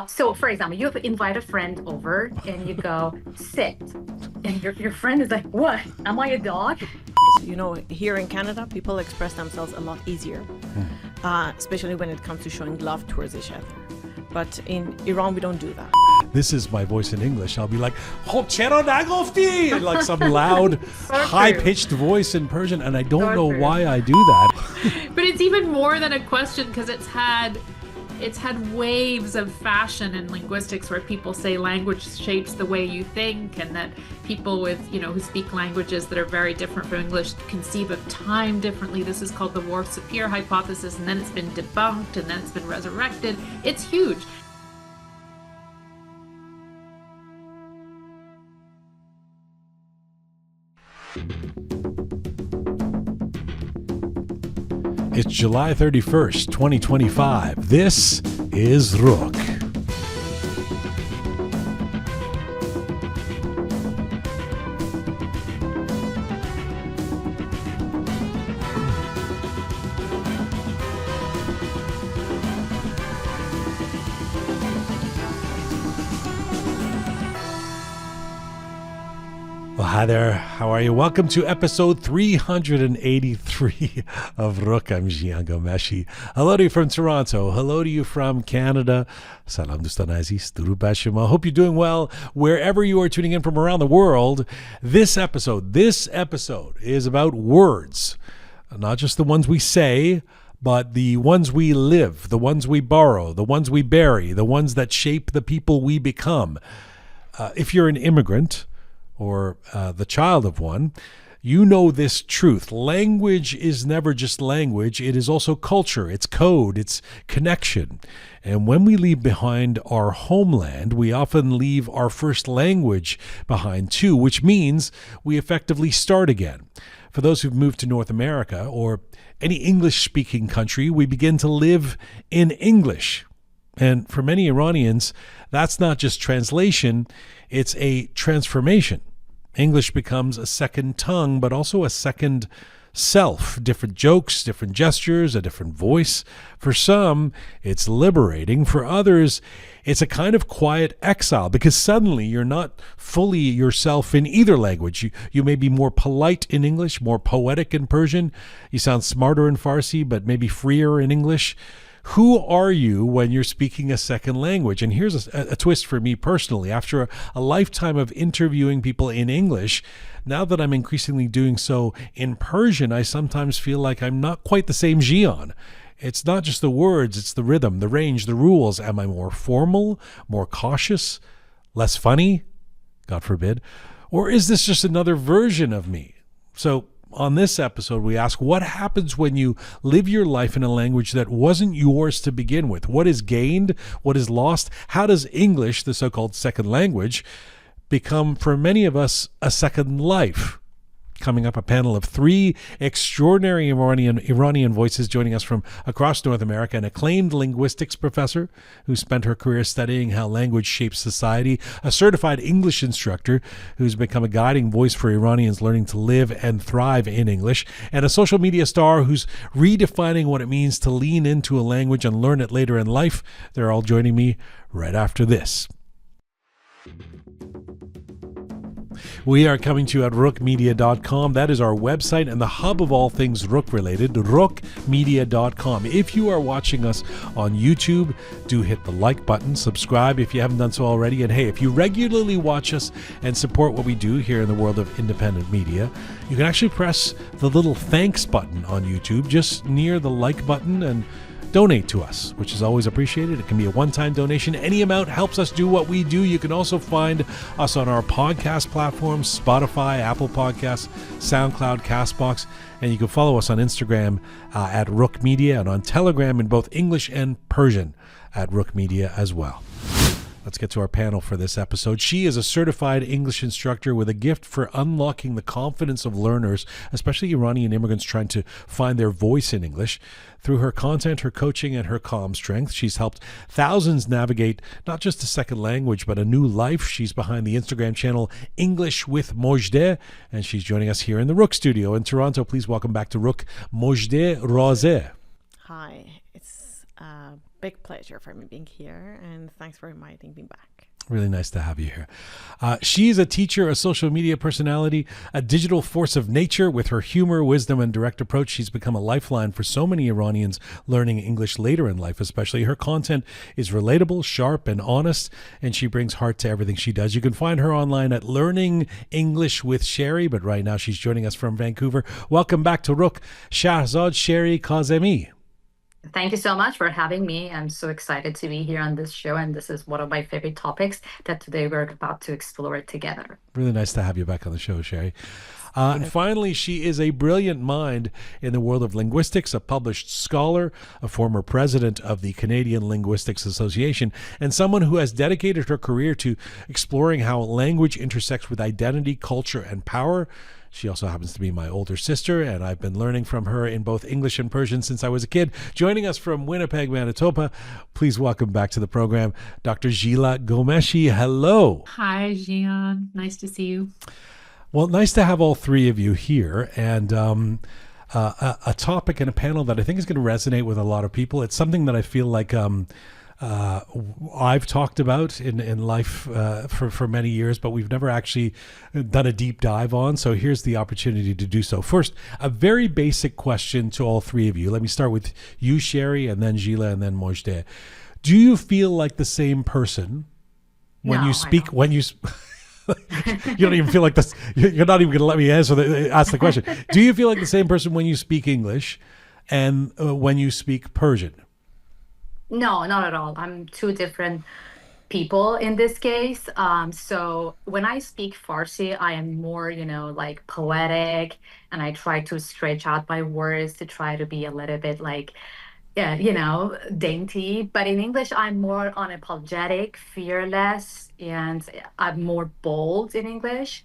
So for example, you invite a friend over and you go, sit. And your friend is like, what? Am I a dog? Here in Canada, people express themselves a lot easier, especially when it comes to showing love towards each other. But in Iran, we don't do that. This is my voice in English. I'll be like, "Chero nagofti," like some loud, high-pitched voice in Persian, and I don't know why I do that. But it's even more than a question, because it's had waves of fashion and linguistics where people say language shapes the way you think, and that people who speak languages that are very different from English conceive of time differently. This is called the War-Sapir hypothesis, and then it's been debunked, and then it's been resurrected. It's huge. It's July 31st, 2025. This is Roqe. Well, hi there. How are you? Welcome to episode 383 of Roqe. I'm Jian Ghomeshi. Hello to you from Toronto. Hello to you from Canada. Salam Dustan Aziz. Durud bar shoma. Hope you're doing well wherever you are tuning in from around the world. This episode is about words. Not just the ones we say, but the ones we live, the ones we borrow, the ones we bury, the ones that shape the people we become. If you're an immigrant, or the child of one, you know this truth. Language is never just language. It is also culture. It's code. It's connection. And when we leave behind our homeland, we often leave our first language behind too, which means we effectively start again. For those who've moved to North America or any English-speaking country, we begin to live in English. And for many Iranians, that's not just translation, it's a transformation. English becomes a second tongue, but also a second self. Different jokes, different gestures, a different voice. For some, it's liberating. For others, it's a kind of quiet exile, because suddenly you're not fully yourself in either language. You may be more polite in English, more poetic in Persian. You sound smarter in Farsi, but maybe freer in English. Who are you when you're speaking a second language? And here's a twist for me personally. After a lifetime of interviewing people in English, now that I'm increasingly doing so in Persian, I sometimes feel like I'm not quite the same Jian. It's not just the words, it's the rhythm, the range, the rules. Am I more formal, more cautious, less funny? God forbid. Or is this just another version of me? So on this episode, we ask, what happens when you live your life in a language that wasn't yours to begin with? What is gained? What is lost? How does English, the so-called second language, become, for many of us, a second life? Coming up, a panel of three extraordinary Iranian voices joining us from across North America: an acclaimed linguistics professor who spent her career studying how language shapes society, a certified English instructor who's become a guiding voice for Iranians learning to live and thrive in English, and a social media star who's redefining what it means to lean into a language and learn it later in life. They're all joining me right after this. We are coming to you at roqemedia.com. That is our website and the hub of all things Roqe related, roqemedia.com. If you are watching us on YouTube, do hit the like button, subscribe if you haven't done so already. And hey, if you regularly watch us and support what we do here in the world of independent media, you can actually press the little thanks button on YouTube just near the like button and donate to us, which is always appreciated. It can be a one-time donation. Any amount helps us do what we do. You can also find us on our podcast platforms, Spotify, Apple Podcasts, SoundCloud, CastBox, and you can follow us on Instagram at Roqe Media, and on Telegram in both English and Persian at Roqe Media as well. Let's get to our panel for this episode. She is a certified English instructor with a gift for unlocking the confidence of learners, especially Iranian immigrants trying to find their voice in English. Through her content, her coaching, and her calm strength, she's helped thousands navigate not just a second language, but a new life. She's behind the Instagram channel English with Mojdeh, and she's joining us here in the Roqe studio in Toronto. Please welcome back to Roqe, Mojdeh Razeh. Hi, it's big pleasure for me being here, and thanks for inviting me back. Really nice to have you here. She's a teacher, a social media personality, a digital force of nature. With her humor, wisdom, and direct approach, she's become a lifeline for so many Iranians learning English later in life, especially. Her content is relatable, sharp, and honest, and she brings heart to everything she does. You can find her online at Learning English with Sherry, but right now she's joining us from Vancouver. Welcome back to Roqe, Shahzad Sherry Kazemi. Thank you so much for having me. I'm so excited to be here on this show, and this is one of my favorite topics that today we're about to explore together. Really nice to have you back on the show, Sherry. And finally, she is a brilliant mind in the world of linguistics, a published scholar, a former president of the Canadian Linguistics Association, and someone who has dedicated her career to exploring how language intersects with identity, culture, and power. She also happens to be my older sister, and I've been learning from her in both English and Persian since I was a kid. Joining us from Winnipeg, Manitoba, please welcome back to the program, Dr. Jila Ghomeshi. Hello. Hi, Jian. Nice to see you. Well, nice to have all three of you here, and a topic and a panel that I think is going to resonate with a lot of people. It's something that I feel like I've talked about in life for many years, but we've never actually done a deep dive on. So here's the opportunity to do so. First, a very basic question to all three of you. Let me start with you, Sherry, and then Jila, and then Mojdeh. Do you feel like the same person when you speak? When you you don't even feel like this. You're not even going to let me ask the question. Do you feel like the same person when you speak English and when you speak Persian? No, not at all. I'm two different people in this case. So when I speak Farsi, I am more, like poetic, and I try to stretch out my words to try to be a little bit like, dainty. But in English, I'm more unapologetic, fearless, and I'm more bold in English.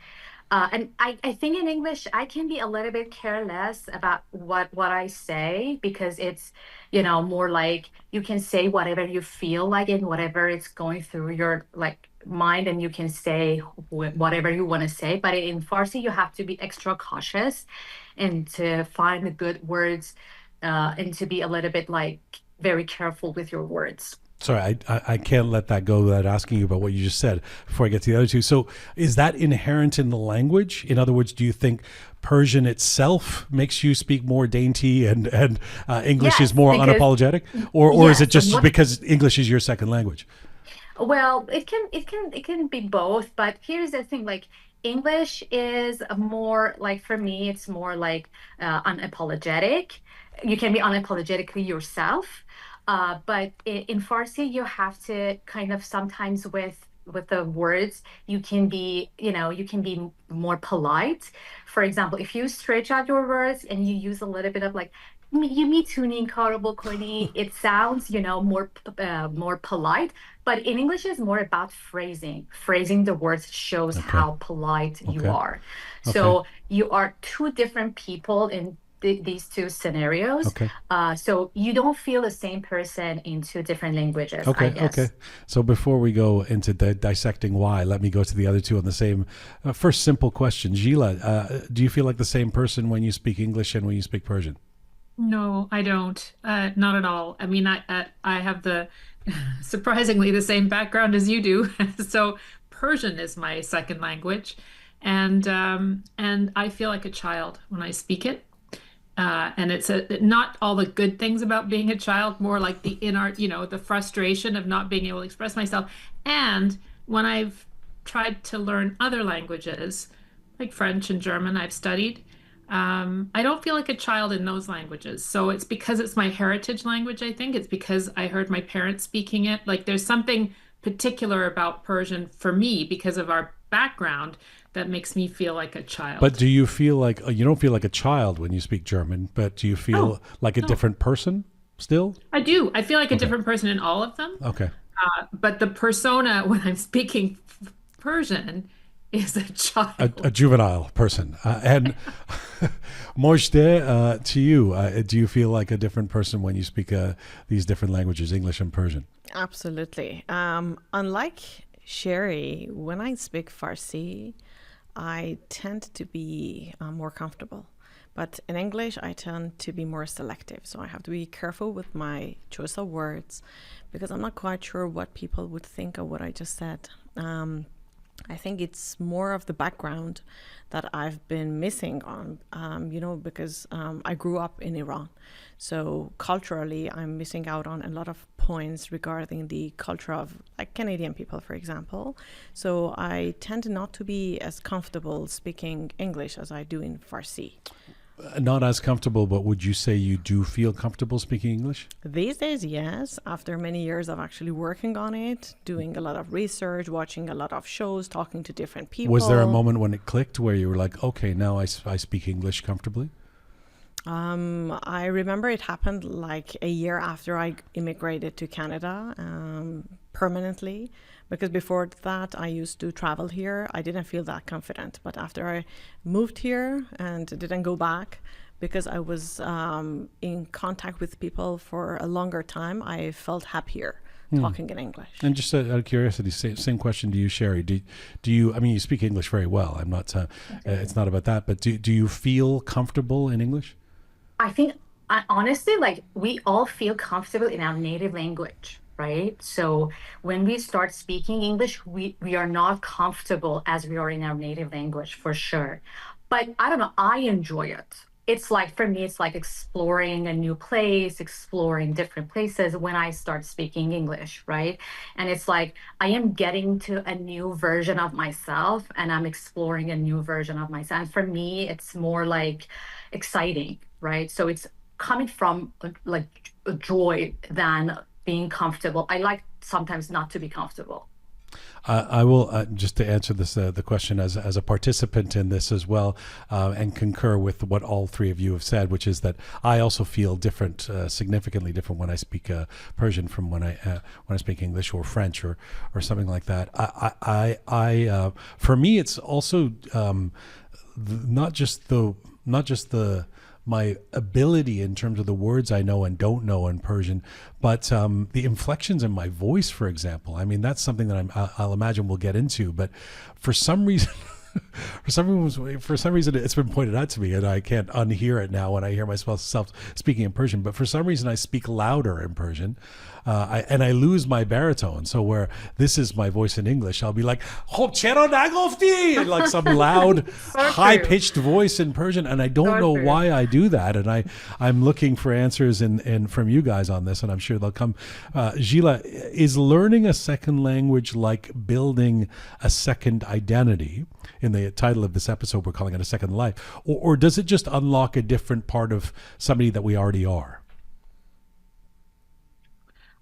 And I think in English, I can be a little bit careless about what I say, because it's, more like you can say whatever you feel like and whatever it's going through your mind, and you can say whatever you want to say. But in Farsi, you have to be extra cautious and to find the good words and to be a little bit very careful with your words. Sorry, I can't let that go without asking you about what you just said before I get to the other two. So is that inherent in the language? In other words, do you think Persian itself makes you speak more dainty and English is more unapologetic? Or is it just because English is your second language? Well, it can be both, but here's the thing, English is more for me, it's more unapologetic. You can be unapologetically yourself. But in Farsi, you have to kind of sometimes with the words, you can be more polite. For example, if you stretch out your words and you use a little bit of you میتونی کارو بکنی, it sounds more polite. But in English, it's more about phrasing. Phrasing the words shows how polite you are. So you are two different people in these two scenarios. So you don't feel the same person in two different languages, I guess. Okay. So before we go into dissecting why, let me go to the other two on the same first simple question. Jila, do you feel like the same person when you speak English and when you speak Persian? No, I don't. Not at all. I mean, I have the surprisingly the same background as you do. So Persian is my second language, and I feel like a child when I speak it. And it's not all the good things about being a child, more like the inner, the frustration of not being able to express myself. And when I've tried to learn other languages, like French and German, I've studied, I don't feel like a child in those languages. So it's because it's my heritage language, I think. It's because I heard my parents speaking it. There's something particular about Persian for me because of our background that makes me feel like a child. But do you feel like you don't feel like a child when you speak German, but do you feel like a different person still? I do. I feel like a different person in all of them. Okay. But the persona when I'm speaking Persian is a child. A juvenile person. And Mojdeh, to you, do you feel like a different person when you speak these different languages, English and Persian? Absolutely. Unlike Sherry, when I speak Farsi, I tend to be more comfortable But in English, I tend to be more selective. So I have to be careful with my choice of words because I'm not quite sure what people would think of what I just said. I think it's more of the background that I've been missing on, because I grew up in Iran. So culturally, I'm missing out on a lot of points regarding the culture of like Canadian people, for example. So I tend not to be as comfortable speaking English as I do in Farsi. Not as comfortable, but would you say you do feel comfortable speaking English? These days, yes. After many years of actually working on it, doing a lot of research, watching a lot of shows, talking to different people. Was there a moment when it clicked where you were like, okay, now I speak English comfortably? I remember it happened like a year after I immigrated to Canada permanently, because before that I used to travel here. I didn't feel that confident, but after I moved here and didn't go back because I was in contact with people for a longer time, I felt happier talking in English. And just out of curiosity, same question to you, Sherry. Do you? I mean, you speak English very well. I'm not. It's not about that. But do you feel comfortable in English? I think honestly, like we all feel comfortable in our native language, right? So when we start speaking English, we are not comfortable as we are in our native language for sure. But I don't know, I enjoy it. It's like, for me, it's like exploring a new place, exploring different places when I start speaking English, right? And it's like I am getting to a new version of myself and I'm exploring a new version of myself. And for me, it's more like exciting, right? So it's coming from like a joy than being comfortable. I like sometimes not to be comfortable. I will just to answer this the question as a participant in this as well, and concur with what all three of you have said, which is that I also feel different, significantly different when I speak Persian from when I speak English or French or something like that. I for me, it's also not just the my ability in terms of the words I know and don't know in Persian, but the inflections in my voice, for example. I mean, that's something that I'll imagine we'll get into. But for some reason, for some reason, it's been pointed out to me, and I can't unhear it now when I hear myself speaking in Persian. But for some reason, I speak louder in Persian, and I lose my baritone. So where this is my voice in English, I'll be like, "Khop chera nagofti," like some loud, high-pitched voice in Persian, and I don't know why I do that. And I'm looking for answers in from you guys on this, and I'm sure they'll come. Jila, is learning a second language like building a second identity? In the title of this episode, we're calling it a second life, or does it just unlock a different part of somebody that we already are?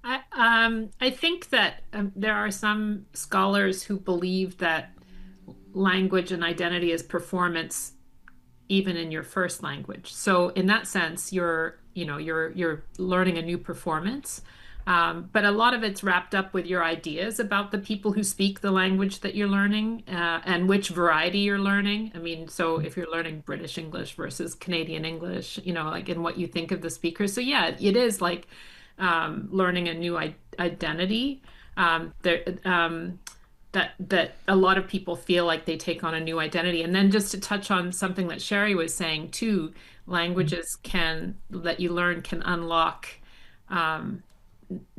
I think that there are some scholars who believe that language and identity is performance even in your first language. So in that sense, you're learning a new performance. But a lot of it's wrapped up with your ideas about the people who speak the language that you're learning and which variety you're learning. I mean, so if you're learning British English versus Canadian English, like in what you think of the speakers. So yeah, it is like learning a new identity. That a lot of people feel like they take on a new identity. And then just to touch on something that Sherry was saying too, languages that you learn can unlock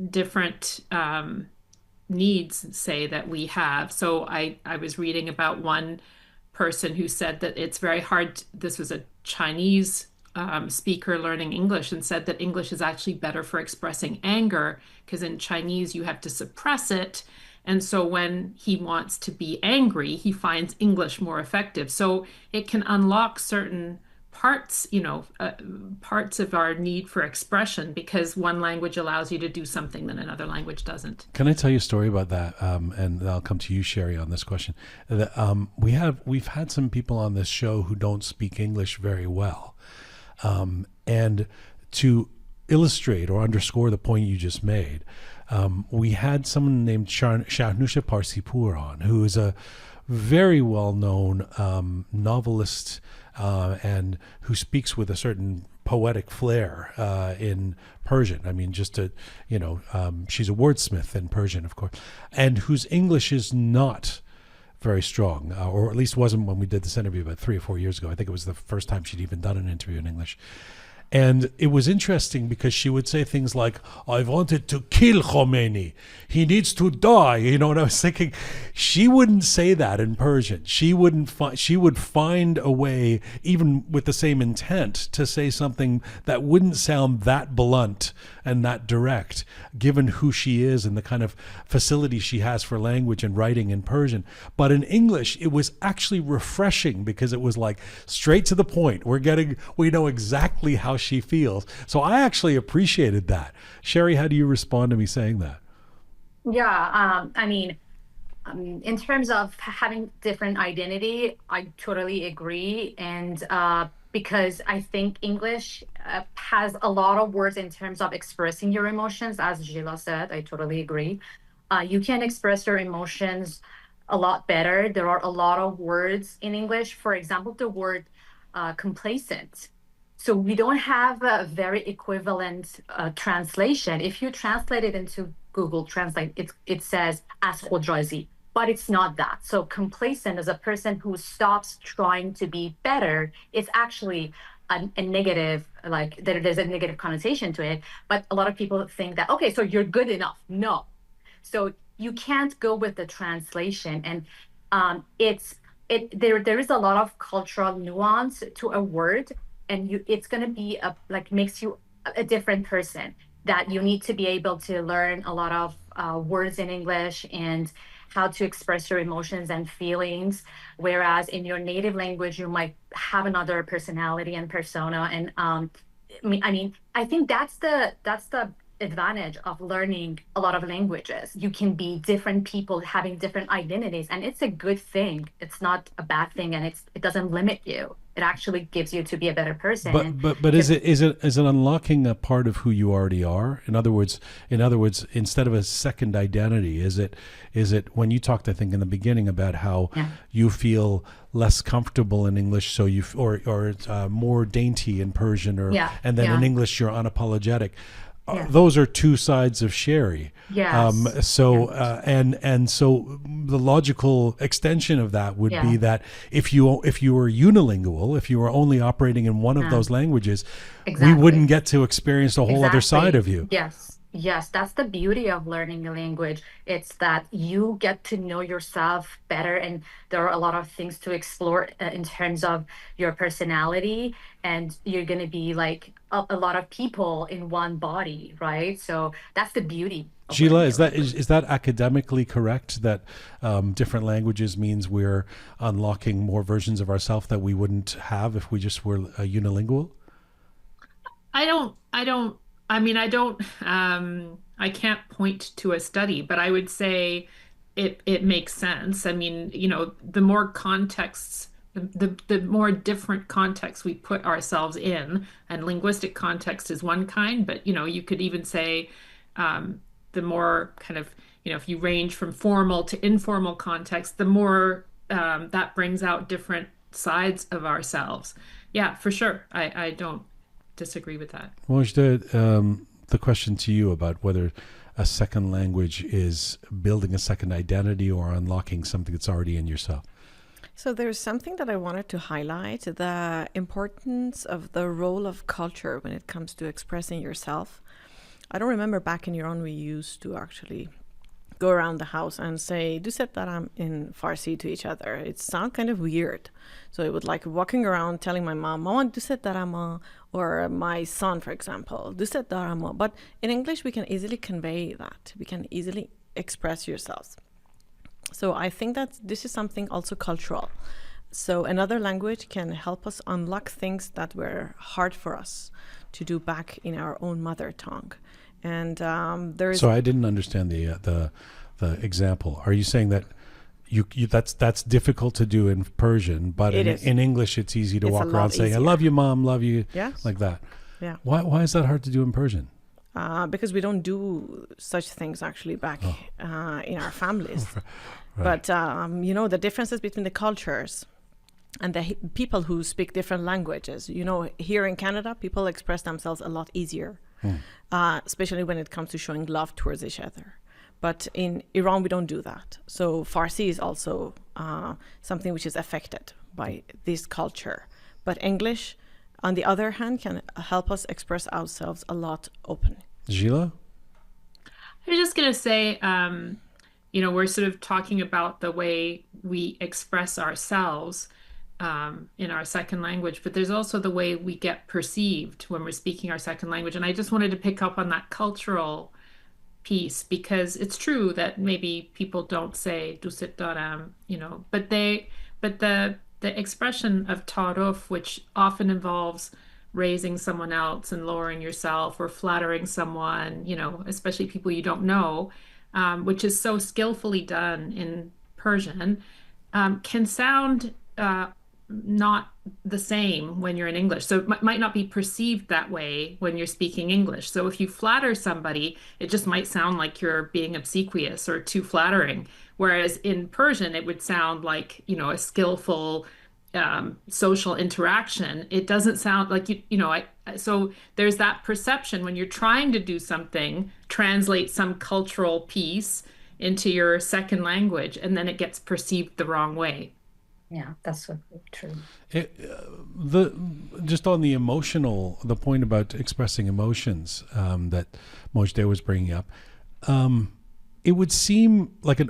different needs, say, that we have. So I was reading about one person who said that it's very hard. This was a Chinese speaker learning English, and said that English is actually better for expressing anger because in Chinese you have to suppress it. And so when he wants to be angry, he finds English more effective. So it can unlock certain parts, parts of our need for expression because one language allows you to do something that another language doesn't. Can I tell you a story about that? And I'll come to you, Sherry, on this question. We've had some people on this show who don't speak English very well. And to illustrate or underscore the point you just made, we had someone named Shahnusha Parsipour on, who is a very well-known novelist and who speaks with a certain poetic flair in Persian. I mean, she's a wordsmith in Persian, of course, and whose English is not very strong, or at least wasn't when we did this interview about 3 or 4 years ago. I think it was the first time she'd even done an interview in English. And it was interesting because she would say things like, I wanted to kill Khomeini. He needs to die. You know, and I was thinking, she wouldn't say that in Persian. She would find a way, even with the same intent, to say something that wouldn't sound that blunt and that direct, given who she is and the kind of facility she has for language and writing in Persian. But in English, it was actually refreshing because it was like straight to the point. We know exactly how she feels. So I actually appreciated that. Sherry, how do you respond to me saying that? Yeah, I mean, in terms of having different identity, I totally agree. And because I think English has a lot of words in terms of expressing your emotions, as Jila said, I totally agree. You can express your emotions a lot better. There are a lot of words in English. For example, the word complacent. So we don't have a very equivalent translation. If you translate it into Google Translate, it says as khodrazi, but it's not that. So complacent is a person who stops trying to be better. It's actually a negative, like there's a negative connotation to it. But a lot of people think that, okay, so you're good enough. No. So you can't go with the translation. And there is a lot of cultural nuance to a word, and it's going to be makes you a different person, that you need to be able to learn a lot of words in English and how to express your emotions and feelings, whereas in your native language you might have another personality and persona. And I think that's the advantage of learning a lot of languages. You can be different people having different identities, and it's a good thing. It's not a bad thing, and it doesn't limit you. It actually gives you to be a better person. But is it unlocking a part of who you already are? In other words, instead of a second identity, is it when you talked, I think in the beginning, about how you feel less comfortable in English, so or more dainty in Persian, and then in English you're unapologetic. Those are two sides of Sherry. Yes. So the logical extension of that would be that if you were unilingual, if you were only operating in one of those languages, we wouldn't get to experience a whole other side of you. Yes, that's the beauty of learning a language. It's that you get to know yourself better, and there are a lot of things to explore in terms of your personality, and you're going to be like a lot of people in one body, right? So that's the beauty. Jila, is that academically correct, that different languages means we're unlocking more versions of ourselves that we wouldn't have if we just were unilingual? I can't point to a study, but I would say it makes sense. I mean, the more contexts, the more different contexts we put ourselves in, and linguistic context is one kind, but you could even say the more kind of, if you range from formal to informal context, the more that brings out different sides of ourselves. Yeah, for sure. I don't disagree with that. Mojdeh, the question to you about whether a second language is building a second identity or unlocking something that's already in yourself. So there's something that I wanted to highlight, the importance of the role of culture when it comes to expressing yourself. I don't remember back in Iran we used to actually go around the house and say "Duset daram" in Farsi to each other. It sounded kind of weird. So it would like walking around telling my mom, "Mama, duset daram," or my son, for example, "Duset daram." But in English, we can easily convey that. We can easily express yourselves. So I think that this is something also cultural. So another language can help us unlock things that were hard for us to do back in our own mother tongue. And there's. So I didn't understand the example. Are you saying that you that's difficult to do in Persian, but in English it's easy to walk around saying "I love you, Mom, love you," like that? Yeah. Why is that hard to do in Persian? Because we don't do such things actually back in our families. Right. But the differences between the cultures and the people who speak different languages. Here in Canada, people express themselves a lot easier, especially when it comes to showing love towards each other. But in Iran, we don't do that. So Farsi is also something which is affected by this culture. But English, on the other hand, can help us express ourselves a lot openly. Jila? I was just going to say, we're sort of talking about the way we express ourselves in our second language, but there's also the way we get perceived when we're speaking our second language. And I just wanted to pick up on that cultural piece because it's true that maybe people don't say dusit daram, but the expression of taruf, which often involves raising someone else and lowering yourself or flattering someone, especially people you don't know, which is so skillfully done in Persian, can sound not the same when you're in English. So it might not be perceived that way when you're speaking English. So if you flatter somebody, it just might sound like you're being obsequious or too flattering. Whereas in Persian, it would sound like, a skillful social interaction. It doesn't sound like so there's that perception when you're trying to do something, translate some cultural piece into your second language, and then it gets perceived the wrong way. Yeah, that's so true. Just on the the point about expressing emotions that Mojdeh was bringing up, it would seem like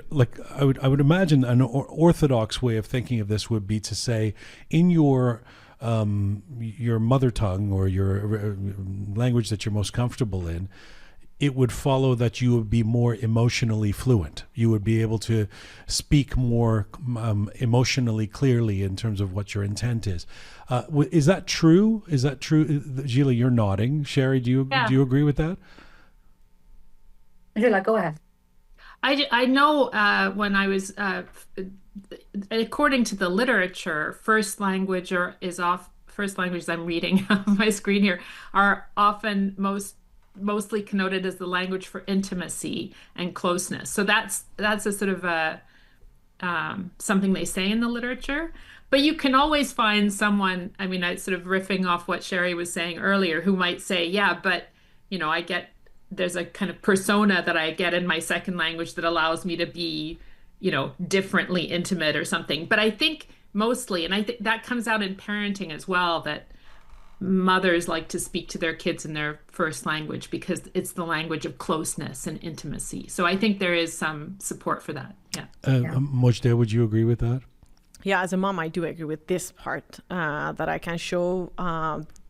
I would imagine an orthodox way of thinking of this would be to say in your mother tongue or your language that you're most comfortable in, it would follow that you would be more emotionally fluent. You would be able to speak more emotionally clearly in terms of what your intent is. Is that true? Is that true? Jila, you're nodding. Sherry, do you agree with that? Jila, go ahead. I know when I was, according to the literature, first languages I'm reading on my screen here are often mostly connoted as the language for intimacy and closeness. So that's a sort of something they say in the literature. But you can always find someone, I sort of riffing off what Sherry was saying earlier, who might say, yeah, but there's a kind of persona that I get in my second language that allows me to be, differently intimate or something. But I think mostly, and I think that comes out in parenting as well, that mothers like to speak to their kids in their first language because it's the language of closeness and intimacy. So I think there is some support for that. Yeah. Mojdeh, would you agree with that? Yeah, as a mom, I do agree with this part, that I can show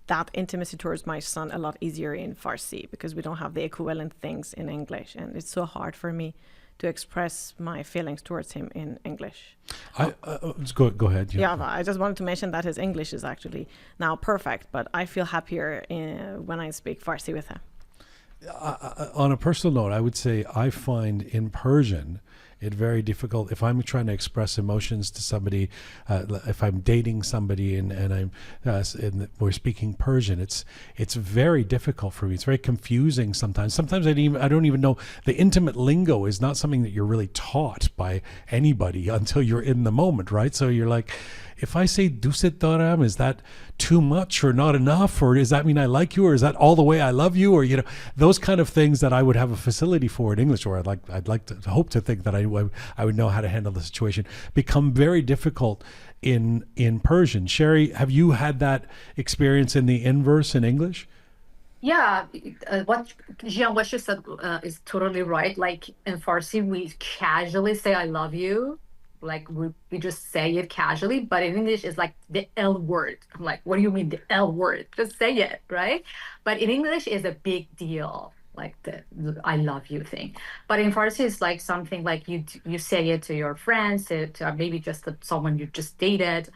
that intimacy towards my son a lot easier in Farsi because we don't have the equivalent things in English. And it's so hard for me to express my feelings towards him in English. Go ahead. Yeah, I just wanted to mention that his English is actually now perfect, but I feel happier when I speak Farsi with him. On a personal note, I would say I find in Persian it very difficult if I'm trying to express emotions to somebody. If I'm dating somebody and we're speaking Persian, it's very difficult for me. It's very confusing sometimes. Sometimes I don't even know the intimate lingo is not something that you're really taught by anybody until you're in the moment, right? So you're like, if I say dusit daram, is that too much or not enough? Or does that mean I like you? Or is that all the way I love you? Or, those kind of things that I would have a facility for in English, or I'd like to hope to think that I would know how to handle the situation, become very difficult in Persian. Sherry, have you had that experience in the inverse in English? Yeah, what Jian Ghomeshi said is totally right. Like in Farsi, we casually say "I love you," like we just say it casually, but in English it's like the L word. I'm like, what do you mean the L word? Just say it, right? But in English it's a big deal, like the I love you thing. But in Farsi it's like something like you say it to your friends, to maybe just to someone you just dated,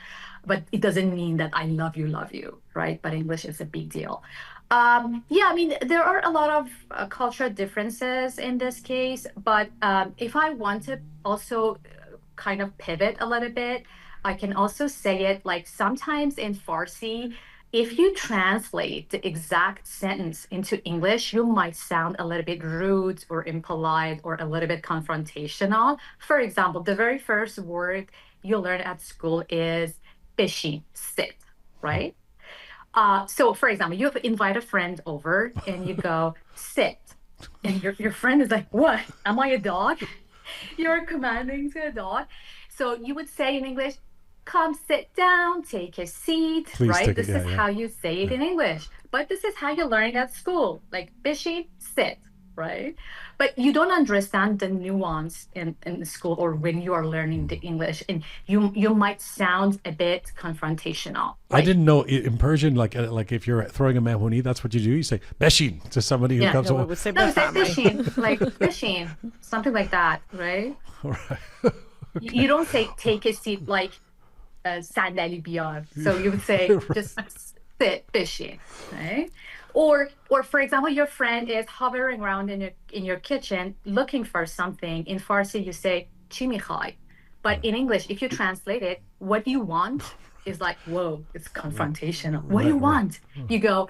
but it doesn't mean that I love you, right? But English is a big deal. Yeah, there are a lot of cultural differences in this case, but if I want to also kind of pivot a little bit, I can also say it like sometimes in Farsi, if you translate the exact sentence into English, you might sound a little bit rude or impolite or a little bit confrontational. For example, the very first word you learn at school is "beshi," sit, right? So, for example, you invite a friend over and you go, sit. And your friend is like, what? Am I a dog? You're commanding to a dog. So you would say in English, come sit down, take a seat, Please right? take it. This Yeah, is yeah. how you say it in English. But this is how you learn it at school. Like, Bishi, sit, right? But you don't understand the nuance in the school or when you are learning the English. And you might sound a bit confrontational. I Like, didn't know in Persian, like if you're throwing a mehuni, that's what you do. You say beshin to somebody who yeah. comes. No, we would say No, say befamai. fishing, like fishing, something like that, right? Right. You don't say take a seat like sandali biyar. So you would say just sit fishing, right? Or for example, your friend is hovering around in your kitchen looking for something. In Farsi, you say chi mikhai. But in English, if you translate it, what do you want is like, whoa, it's confrontational. What do you Right, right. want? You go,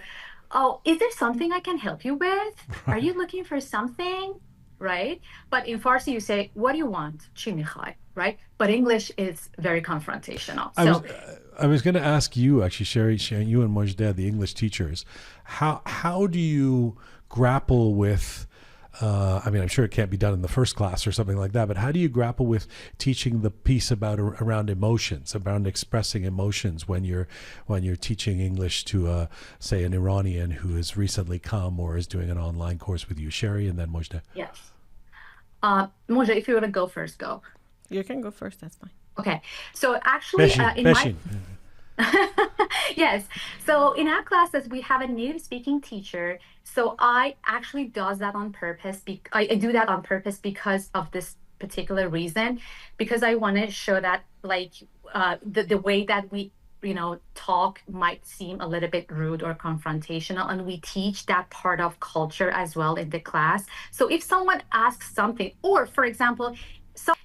oh, is there something I can help you with? Are you looking for something? Right? But in Farsi, you say, what do you want? Chi mikhai, right? But English is very confrontational. I was So I was going to ask you actually, Sherry, you and Mojdeh, the English teachers, how do you grapple with? I mean, I'm sure it can't be done in the first class or something like that, but how do you grapple with teaching the piece about around emotions, around expressing emotions when you're teaching English to say an Iranian who has recently come or is doing an online course with you, Sherry, and then Mojdeh. yes. Moja, if you want to go first, go. You can go first. That's fine. Okay. So actually, Beshin, in my Beshin. yes. So in our classes, we have a native speaking teacher. So I actually does that on purpose. I do that on purpose because of this particular reason, because I want to show that like the way that we talk might seem a little bit rude or confrontational, and we teach that part of culture as well in the class. So if someone asks something, or for example,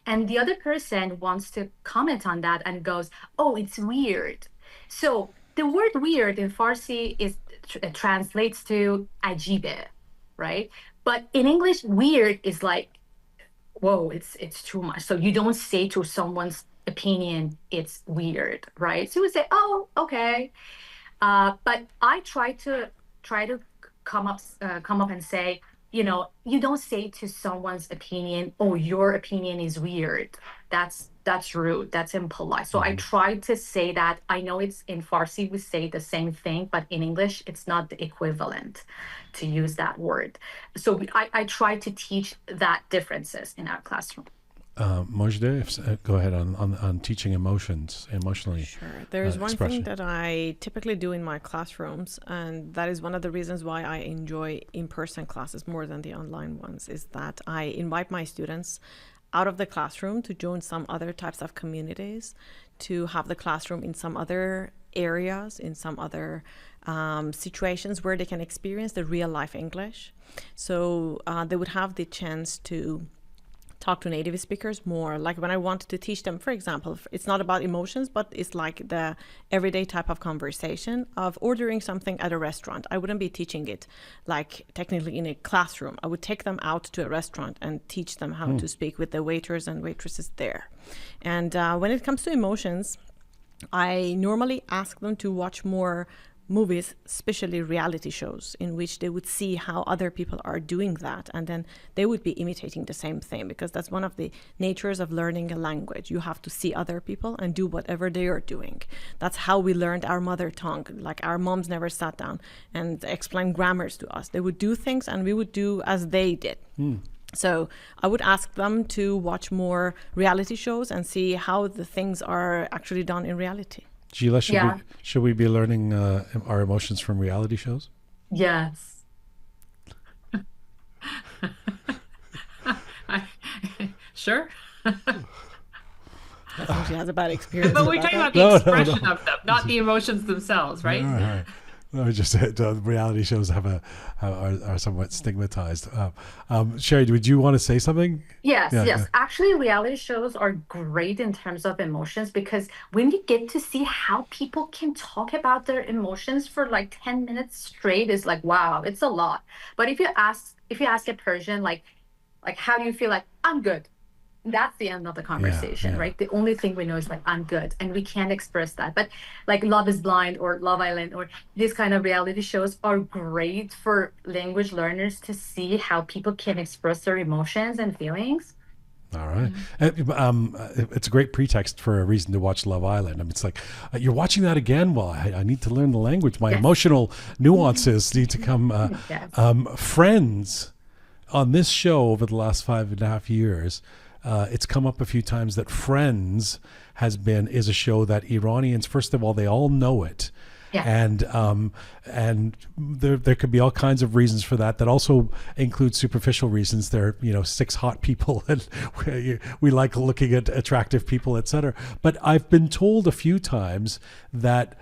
and the other person wants to comment on that and goes, oh, it's weird. So the word weird in Farsi is translates to ajibe, right? But in English, weird is like, whoa, it's too much. So you don't say to someone's opinion, it's weird, right? So you would say, oh, okay. But I try to come up and say, you don't say to someone's opinion, oh, your opinion is weird. That's rude. That's impolite. So I try to say that. I know it's in Farsi we say the same thing, but in English it's not the equivalent to use that word. So I try to teach that differences in our classroom. Mojdeh, go ahead on teaching emotions, emotionally. Sure. There's one thing expression. that I typically do in my classrooms, and that is one of the reasons why I enjoy in-person classes more than the online ones, is that I invite my students out of the classroom to join some other types of communities, to have the classroom in some other areas, in some other situations where they can experience the real life English. So they would have the chance to talk to native speakers more. Like when I wanted to teach them, for example, it's not about emotions, but it's like the everyday type of conversation of ordering something at a restaurant. I wouldn't be teaching it like technically in a classroom. I would take them out to a restaurant and teach them how to speak with the waiters and waitresses there. And when it comes to emotions, I normally ask them to watch more movies, especially reality shows, in which they would see how other people are doing that, and then they would be imitating the same thing, because that's one of the natures of learning a language. You have to see other people and do whatever they are doing. That's how we learned our mother tongue. Like our moms never sat down and explained grammars to us. They would do things and we would do as they did. So I would ask them to watch more reality shows and see how the things are actually done in reality. Jila, Yeah. should we be learning our emotions from reality shows? Yes. Sure. I think she has a bad experience. But we're about talking that. about the No, no, expression no. of them, not the emotions themselves, right? All right. No, I just said reality shows are somewhat stigmatized. Sherry, would you want to say something? Yes, Yeah, yes. yeah. Actually, reality shows are great in terms of emotions because when you get to see how people can talk about their emotions for like 10 minutes straight, is like, wow, it's a lot. But if you ask a Persian like how do you feel, like I'm good. that's the end of the Yeah, conversation, yeah. right? The only thing we know is like, I'm good. And we can't express that. But like Love is Blind or Love Island or these kind of reality shows are great for language learners to see how people can express their emotions and feelings. All right. Yeah. It's a great pretext for a reason to watch Love Island. I mean, it's like, you're watching that again? Well, I need to learn the language. My Yes. emotional nuances need to come. Yes. Friends, on this show over the last 5.5 years, it's come up a few times that Friends is a show that Iranians, first of all, they all know it. Yeah. And there could be all kinds of reasons for that. That also includes superficial reasons. They're six hot people, and we like looking at attractive people, etc. But I've been told a few times that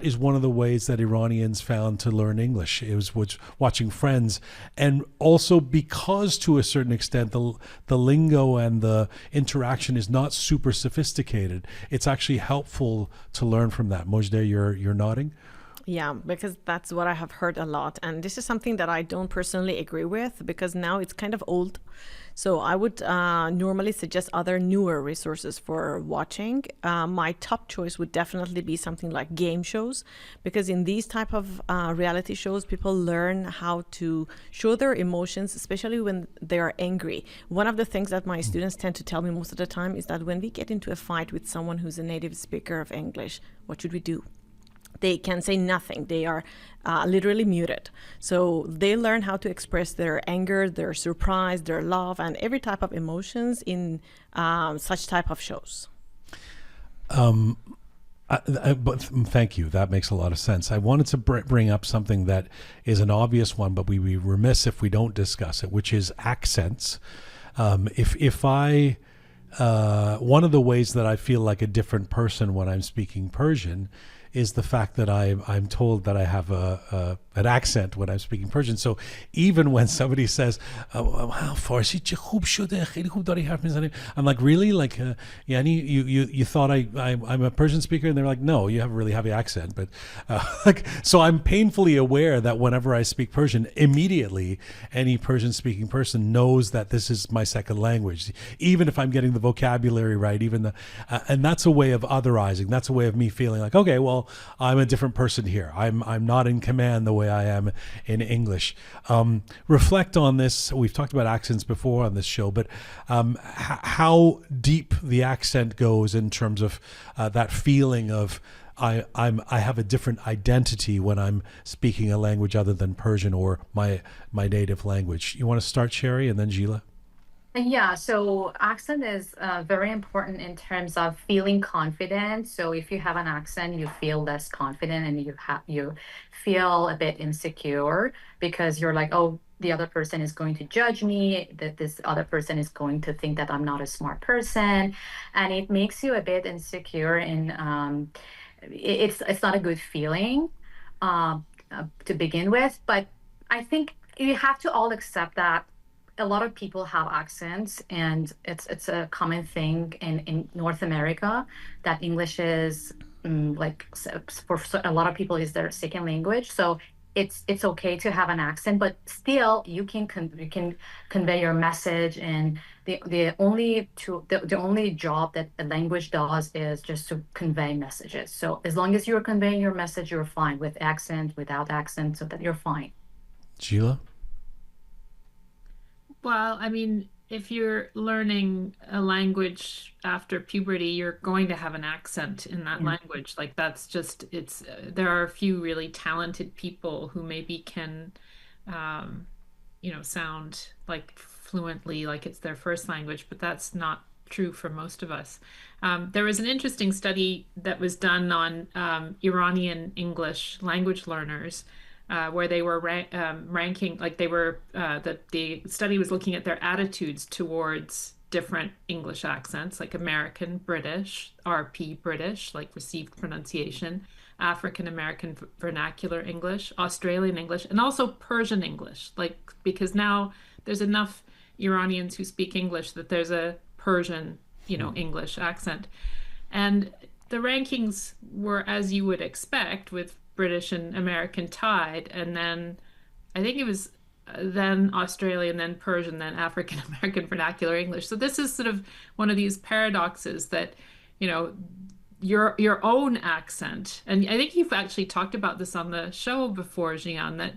is one of the ways that Iranians found to learn English. It was watching Friends, and also because to a certain extent the lingo and the interaction is not super sophisticated. It's actually helpful to learn from that. Mojdeh, you're nodding. Yeah, because that's what I have heard a lot. And this is something that I don't personally agree with because now it's kind of old. So I would normally suggest other newer resources for watching. My top choice would definitely be something like game shows, because in these type of reality shows, people learn how to show their emotions, especially when they are angry. One of the things that my students tend to tell me most of the time is that when we get into a fight with someone who's a native speaker of English, what should we do? They can say nothing. They are literally muted. So they learn how to express their anger, their surprise, their love, and every type of emotions in such type of shows. But thank you. That makes a lot of sense. I wanted to bring up something that is an obvious one, but we'd be remiss if we don't discuss it, which is accents. If I one of the ways that I feel like a different person when I'm speaking Persian is the fact that I'm told that I have an accent when I'm speaking Persian. So even when somebody says, "Wow, Farsi چه خوب شده, خیلی خوب داری حرف میزنی," I'm like, really? Like, Yani, you thought I'm a Persian speaker? And they're like, no, you have a really heavy accent. But so I'm painfully aware that whenever I speak Persian, immediately any Persian speaking person knows that this is my second language, even if I'm getting the vocabulary right, and that's a way of otherizing. That's a way of me feeling like, okay, well, I'm a different person here. I'm not in command the way I am in English. Reflect on this. We've talked about accents before on this show, but how deep the accent goes in terms of that feeling of I have a different identity when I'm speaking a language other than Persian or my native language. You want to start, Sherry, and then Jila? Yeah, so accent is very important in terms of feeling confident. So if you have an accent, you feel less confident and you feel a bit insecure because you're like, oh, the other person is going to judge me, that this other person is going to think that I'm not a smart person, and it makes you a bit insecure. And it's not a good feeling to begin with. But I think you have to all accept that a lot of people have accents, and it's a common thing in North America that English is for a lot of people is their second language. So it's okay to have an accent, but still you can convey your message. And the only job that a language does is just to convey messages. So as long as you're conveying your message, you're fine with accent, without accent, so that you're fine. Jila? Well, I mean, if you're learning a language after puberty, you're going to have an accent in that Yeah. language. Like that's just, there are a few really talented people who maybe can, sound like fluently, like it's their first language, but that's not true for most of us. There was an interesting study that was done on Iranian English language learners where they were ranking, like the study was looking at their attitudes towards different English accents, like American British, RP British, like received pronunciation, African American vernacular English, Australian English, and also Persian English, like because now there's enough Iranians who speak English that there's a Persian, English accent. And the rankings were as you would expect with British and American tied. And then I think it was then Australian, then Persian, then African American vernacular English. So this is sort of one of these paradoxes that, you know, your own accent, and I think you've actually talked about this on the show before, Jian, that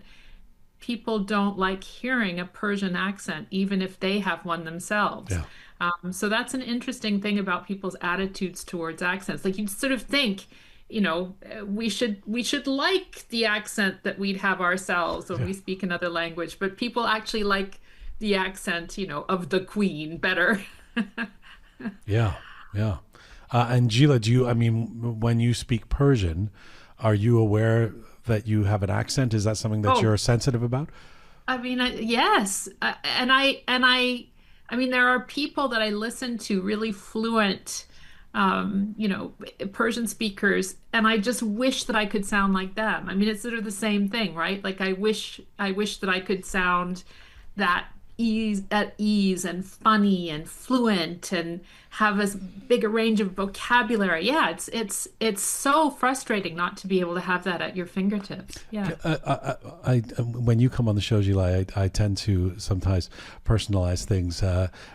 people don't like hearing a Persian accent, even if they have one themselves. Yeah. So that's an interesting thing about people's attitudes towards accents. Like, you'd sort of think, you know, we should like the accent that we'd have ourselves when we speak another language, but people actually like the accent, you know, of the Queen better. Yeah, yeah. And Jila, I mean, when you speak Persian, are you aware that you have an accent? Is that something that you're sensitive about? I mean, yes. I mean, there are people that I listen to, really fluent, you know, Persian speakers, and I just wish that I could sound like them. I mean, it's sort of the same thing, right? Like, I wish that I could sound that at ease and funny and fluent and have as big a range of vocabulary. Yeah, it's so frustrating not to be able to have that at your fingertips. Yeah. When you come on the show, Gila, I tend to sometimes personalize things,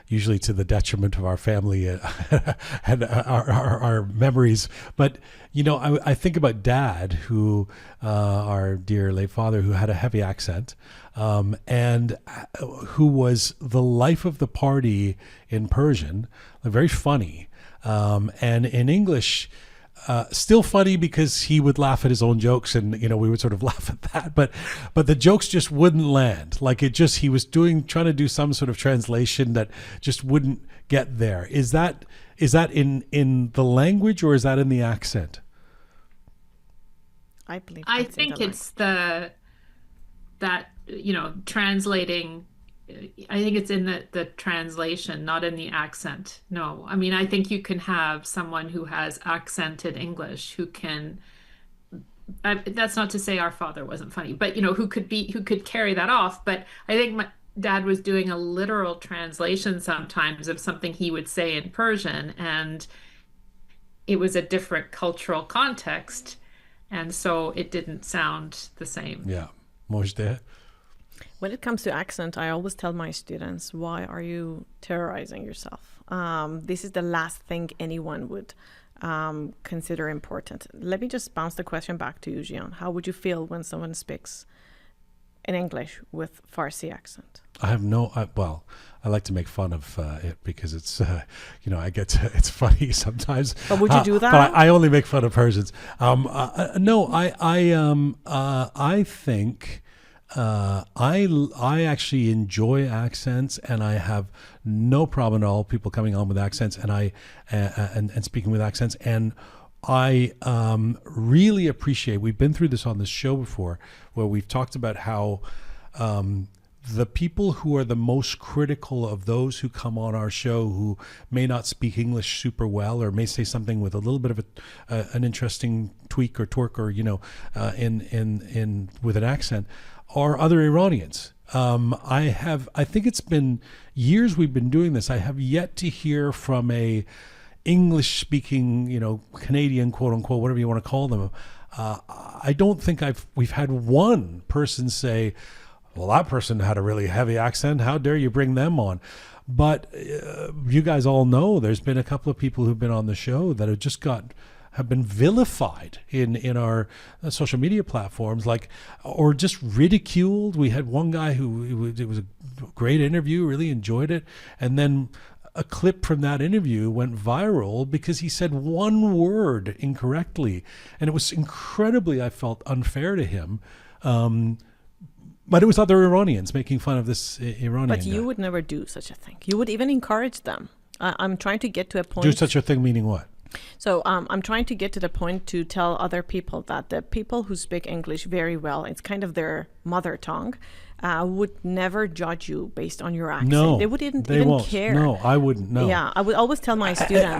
usually to the detriment of our family and our memories. But, you know, I think about Dad, who, our dear late father, who had a heavy accent, and who was the life of the party in Persian, very funny, and in English, still funny because he would laugh at his own jokes, and, you know, we would sort of laugh at that, but the jokes just wouldn't land. Like, he was trying to do some sort of translation that just wouldn't get there. Is that in the language, or is that in the accent? I believe I think it's that, you know, translating. I think it's in the translation, not in the accent. No, I mean, I think you can have someone who has accented English, who can. That's not to say our father wasn't funny, but, you know, who could carry that off. But I think my Dad was doing a literal translation sometimes of something he would say in Persian, and it was a different cultural context, and so it didn't sound the same. Yeah, Mojdeh. When it comes to accent, I always tell my students, why are you terrorizing yourself? This is the last thing anyone would consider important. Let me just bounce the question back to you, Jian. How would you feel when someone speaks in English with Farsi accent? I like to make fun of it because it's, you know, it's funny sometimes. But would you do that? But I only make fun of Persians. No, I think I actually enjoy accents, and I have no problem at all people coming on with accents, and and speaking with accents, and I really appreciate. We've been through this on this show before, where we've talked about how the people who are the most critical of those who come on our show who may not speak English super well, or may say something with a little bit of an interesting tweak or twerk, or, you know, in with an accent, are other Iranians. I think it's been years we've been doing this. I have yet to hear from a English speaking, you know, Canadian, quote unquote, whatever you want to call them. I don't think we've had one person say, well, that person had a really heavy accent, how dare you bring them on? But you guys all know there's been a couple of people who've been on the show that have been vilified in our social media platforms, like, or just ridiculed. We had one guy it was a great interview, really enjoyed it, and then a clip from that interview went viral because he said one word incorrectly, and it was incredibly, I felt, unfair to him. But it was other Iranians making fun of this Iranian But you guy. would never do such a thing. You would even encourage them. I'm trying to get to a point. Do such a thing meaning what? So I'm trying to get to the point to tell other people that the people who speak English very well, it's kind of their mother tongue, would never judge you based on your accent. No, they wouldn't they even won't. care. No, I wouldn't. No. Yeah, I would always tell my students.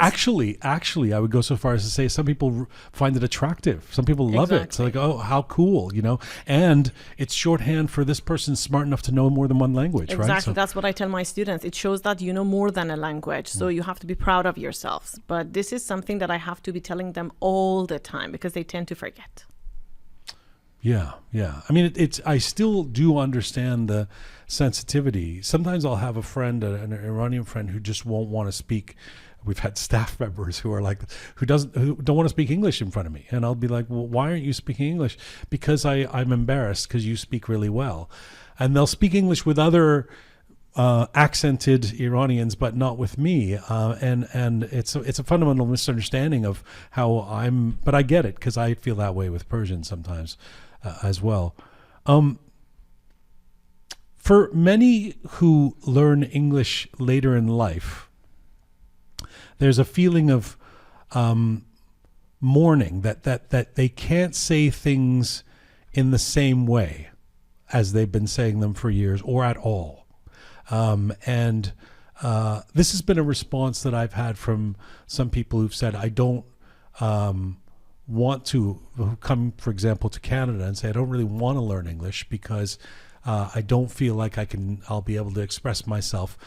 Actually, I would go so far as to say some people find it attractive. Some people love it. It's like, oh, how cool, you know. And it's shorthand for this person's smart enough to know more than one language, right? Exactly. That's what I tell my students. It shows that you know more than a language. So you have to be proud of yourselves. But this is something that I have to be telling them all the time because they tend to forget. Yeah, yeah. I mean, it's. I still do understand the sensitivity. Sometimes I'll have a friend, an Iranian friend, who just won't want to speak. We've had staff members who are like, who don't want to speak English in front of me, and I'll be like, well, why aren't you speaking English? Because I'm embarrassed because you speak really well, and they'll speak English with other accented Iranians, but not with me. And it's a fundamental misunderstanding of how I'm. But I get it because I feel that way with Persian sometimes as well. For many who learn English later in life, there's a feeling of mourning that they can't say things in the same way as they've been saying them for years or at all. And this has been a response that I've had from some people who've said, I don't want to, who come, for example, to Canada and say, I don't really want to learn English because I don't feel like I'll be able to express myself.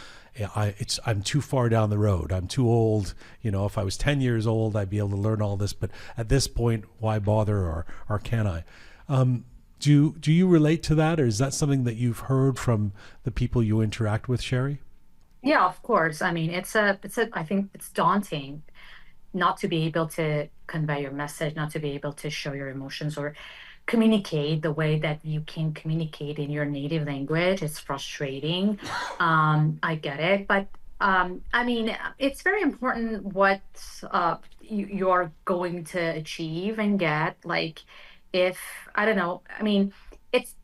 I'm too far down the road. I'm too old. You know, if I was 10 years old, I'd be able to learn all this. But at this point, why bother, or can I? Do you relate to that, or is that something that you've heard from the people you interact with, Sherry? Yeah, of course. I mean, I think it's daunting not to be able to convey your message, not to be able to show your emotions or communicate the way that you can communicate in your native language. It's frustrating. I get it, but I mean, it's very important what you're going to achieve and get. Like, if I don't know, I mean,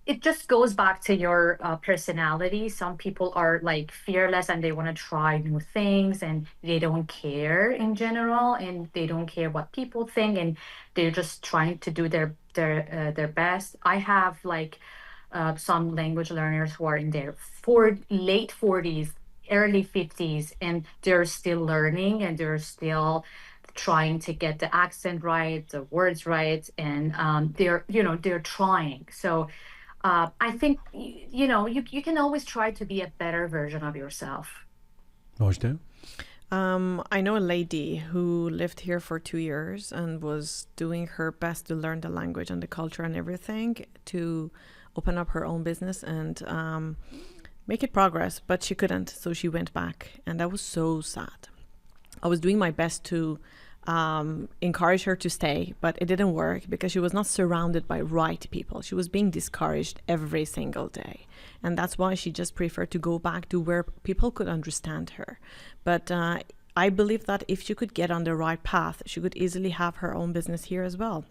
it just goes back to your personality. Some people are like fearless and they want to try new things and they don't care in general, and they don't care what people think, and they're just trying to do their best. I have like some language learners who are in their late 40s, early 50s, and they're still learning and they're still trying to get the accent right, the words right, and they're trying. So I think you can always try to be a better version of yourself. Mojdeh? I know a lady who lived here for 2 years and was doing her best to learn the language and the culture and everything to open up her own business and make it progress, but she couldn't, so she went back, and that was so sad. I was doing my best to encourage her to stay, but it didn't work because she was not surrounded by right people. She was being discouraged every single day, and that's why she just preferred to go back to where people could understand her. But I believe that if she could get on the right path, she could easily have her own business here as well.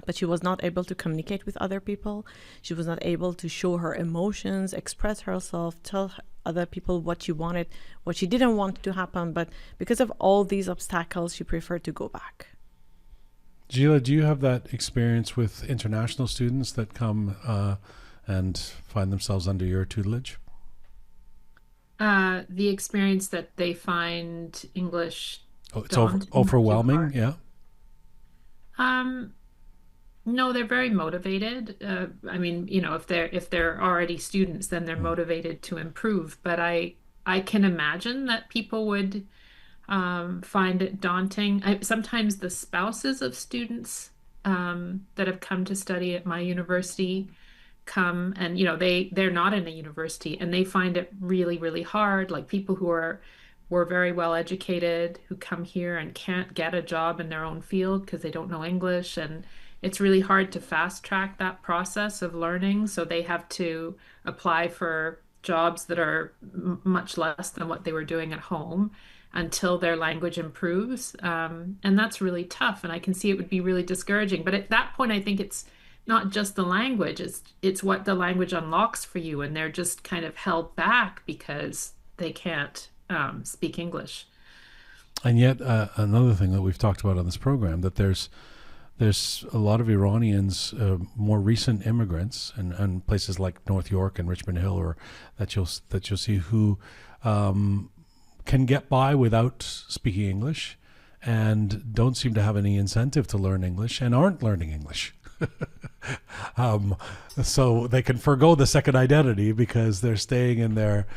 But she was not able to communicate with other people. She was not able to show her emotions, express herself, tell other people what she wanted, what she didn't want to happen. But because of all these obstacles, she preferred to go back. Jila, do you have that experience with international students that come and find themselves under your tutelage? The experience that they find English It's overwhelming, yeah? No, they're very motivated. I mean, if they're already students, then they're motivated to improve. But I can imagine that people would find it daunting. Sometimes the spouses of students that have come to study at my university come, and they're not in a university, and they find it really, really hard. Like people who were very well educated who come here and can't get a job in their own field because they don't know English, and it's really hard to fast track that process of learning. So they have to apply for jobs that are much less than what they were doing at home until their language improves. And that's really tough. And I can see it would be really discouraging. But at that point, I think it's not just the language, it's what the language unlocks for you. And they're just kind of held back because they can't speak English. And yet another thing that we've talked about on this program, that there's a lot of Iranians, more recent immigrants, and places like North York and Richmond Hill, or that you'll see, who can get by without speaking English, and don't seem to have any incentive to learn English, and aren't learning English. So they can forgo the second identity because they're staying in their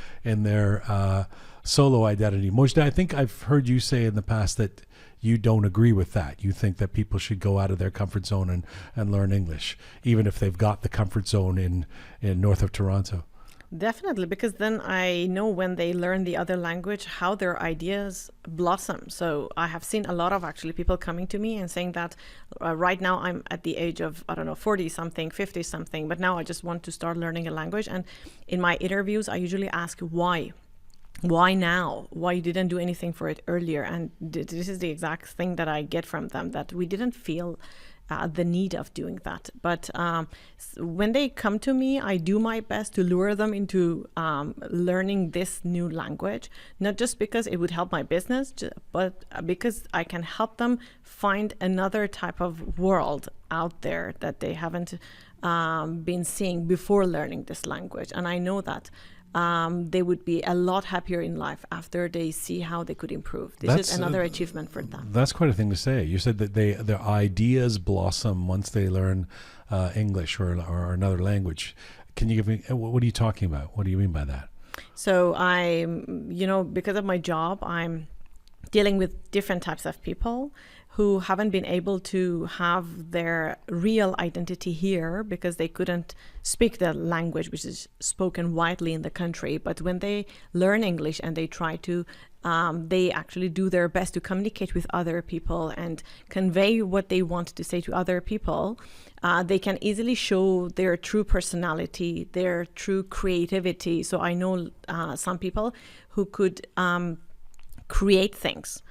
solo identity. Mojdeh, I think I've heard you say in the past that you don't agree with that. You think that people should go out of their comfort zone and learn English, even if they've got the comfort zone in north of Toronto. Definitely, because then I know when they learn the other language, how their ideas blossom. So I have seen a lot of actually people coming to me and saying that right now I'm at the age of, I don't know, 40 something, 50 something, but now I just want to start learning a language. And in my interviews, I usually ask why. Why now? Why you didn't do anything for it earlier? And this is the exact thing that I get from them, that we didn't feel the need of doing that. But when they come to me, I do my best to lure them into learning this new language, not just because it would help my business, but because I can help them find another type of world out there that they haven't been seeing before learning this language. And I know that they would be a lot happier in life after they see how they could improve. This is another achievement for them. That's quite a thing to say. You said that their ideas blossom once they learn English or another language. Can you give me, what are you talking about? What do you mean by that? So because of my job, I'm dealing with different types of people who haven't been able to have their real identity here because they couldn't speak the language which is spoken widely in the country. But when they learn English and they try to, they actually do their best to communicate with other people and convey what they want to say to other people, they can easily show their true personality, their true creativity. So I know some people who could create things.